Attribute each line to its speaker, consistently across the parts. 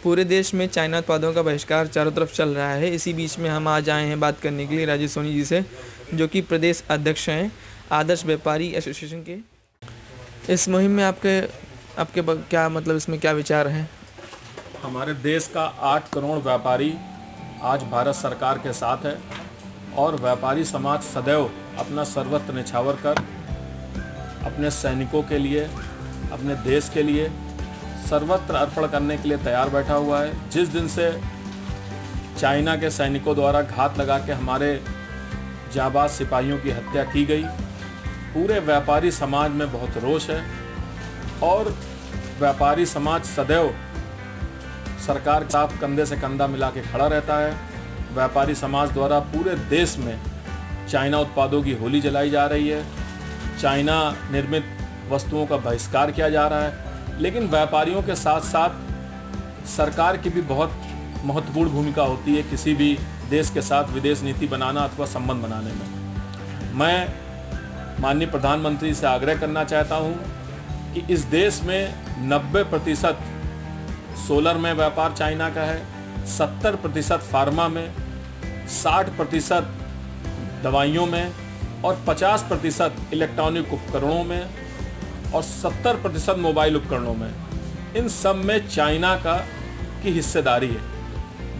Speaker 1: पूरे देश में चाइना उत्पादों का बहिष्कार चारों तरफ चल रहा है। इसी बीच में हम आज आए हैं बात करने के लिए राजेश सोनी जी से, जो कि प्रदेश अध्यक्ष हैं आदर्श व्यापारी एसोसिएशन के। इस मुहिम में आपके आपके क्या मतलब, इसमें क्या विचार हैं?
Speaker 2: हमारे देश का 8 करोड़ व्यापारी आज भारत सरकार के साथ है और व्यापारी समाज सदैव अपना सर्वत्र न्यौछावर कर अपने सैनिकों के लिए, अपने देश के लिए सर्वत्र अर्पण करने के लिए तैयार बैठा हुआ है। जिस दिन से चाइना के सैनिकों द्वारा घात लगा के हमारे जाबाज सिपाहियों की हत्या की गई, पूरे व्यापारी समाज में बहुत रोष है और व्यापारी समाज सदैव सरकार के साथ कंधे से कंधा मिला के खड़ा रहता है। व्यापारी समाज द्वारा पूरे देश में चाइना उत्पादों की होली जलाई जा रही है, चाइना निर्मित वस्तुओं का बहिष्कार किया जा रहा है, लेकिन व्यापारियों के साथ साथ सरकार की भी बहुत महत्वपूर्ण भूमिका होती है किसी भी देश के साथ विदेश नीति बनाना अथवा संबंध बनाने में। मैं माननीय प्रधानमंत्री से आग्रह करना चाहता हूं कि इस देश में 90% सोलर में व्यापार चाइना का है, 70% फार्मा में, 60% दवाइयों में और 50% इलेक्ट्रॉनिक उपकरणों में और 70% मोबाइल उपकरणों में। इन सब में चाइना की हिस्सेदारी है,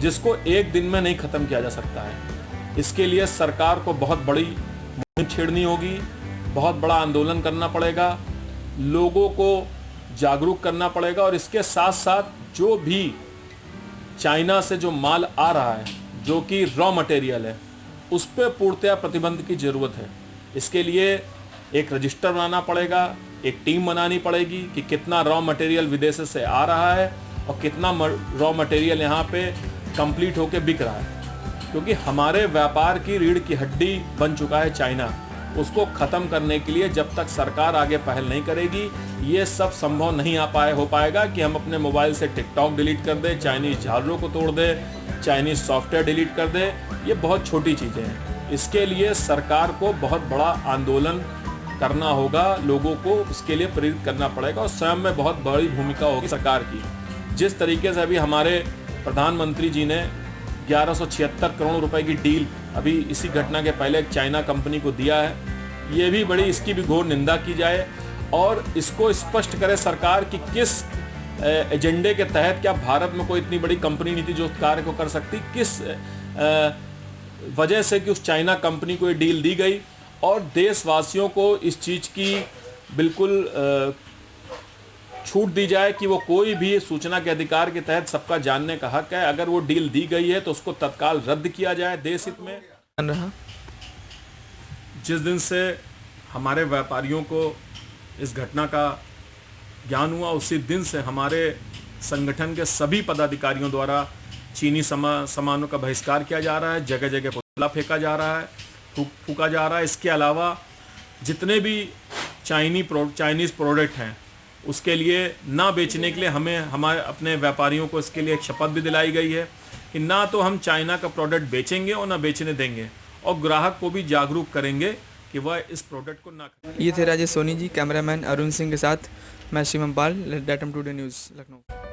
Speaker 2: जिसको एक दिन में नहीं ख़त्म किया जा सकता है। इसके लिए सरकार को बहुत बड़ी मुहिम छेड़नी होगी, बहुत बड़ा आंदोलन करना पड़ेगा, लोगों को जागरूक करना पड़ेगा और इसके साथ साथ जो भी चाइना से जो माल आ रहा है, जो कि रॉ मटेरियल है, उस पर पूर्णतया प्रतिबंध की ज़रूरत है। इसके लिए एक रजिस्टर बनाना पड़ेगा, एक टीम बनानी पड़ेगी कि कितना रॉ मटेरियल विदेश से आ रहा है और कितना रॉ मटेरियल यहाँ पे कंप्लीट होके बिक रहा है, क्योंकि हमारे व्यापार की रीढ़ की हड्डी बन चुका है चाइना। उसको ख़त्म करने के लिए जब तक सरकार आगे पहल नहीं करेगी, ये सब संभव नहीं हो पाएगा कि हम अपने मोबाइल से टिकटॉक डिलीट कर दें, चाइनीज़ झालरों को तोड़ दें, चाइनीज़ सॉफ्टवेयर डिलीट कर दें। ये बहुत छोटी चीज़ें हैं। इसके लिए सरकार को बहुत बड़ा आंदोलन करना होगा, लोगों को उसके लिए प्रेरित करना पड़ेगा और स्वयं में बहुत बड़ी भूमिका होगी सरकार की। जिस तरीके से अभी हमारे प्रधानमंत्री जी ने 1176 करोड़ रुपए की डील अभी इसी घटना के पहले एक चाइना कंपनी को दिया है, ये भी बड़ी, इसकी भी घोर निंदा की जाए और इसको स्पष्ट करे सरकार कि किस एजेंडे के तहत क्या भारत में कोई इतनी बड़ी कंपनी नहीं थी जो कार्य को कर सकती, किस वजह से कि उस चाइना कंपनी को ये डील दी गई और देशवासियों को इस चीज़ की बिल्कुल छूट दी जाए कि वो कोई भी सूचना के अधिकार के तहत सबका जानने का हक है। अगर वो डील दी गई है तो उसको तत्काल रद्द किया जाए देश हित में। जिस दिन से हमारे व्यापारियों को इस घटना का ज्ञान हुआ, उसी दिन से हमारे संगठन के सभी पदाधिकारियों द्वारा चीनी सामानों का बहिष्कार किया जा रहा है, जगह जगह पुतला फेंका जा रहा है, फूका जा रहा है। इसके अलावा जितने भी चाइनीज़ प्रोडक्ट हैं उसके लिए ना बेचने के लिए हमारे अपने व्यापारियों को इसके लिए एक शपथ भी दिलाई गई है कि ना तो हम चाइना का प्रोडक्ट बेचेंगे और ना बेचने देंगे और ग्राहक को भी जागरूक करेंगे कि वह इस प्रोडक्ट को ना।
Speaker 1: ये थे राजेश सोनी जी। कैमरामैन अरुण सिंह के साथ मैं शिवम पाल, डेटम टुडे न्यूज़ लखनऊ।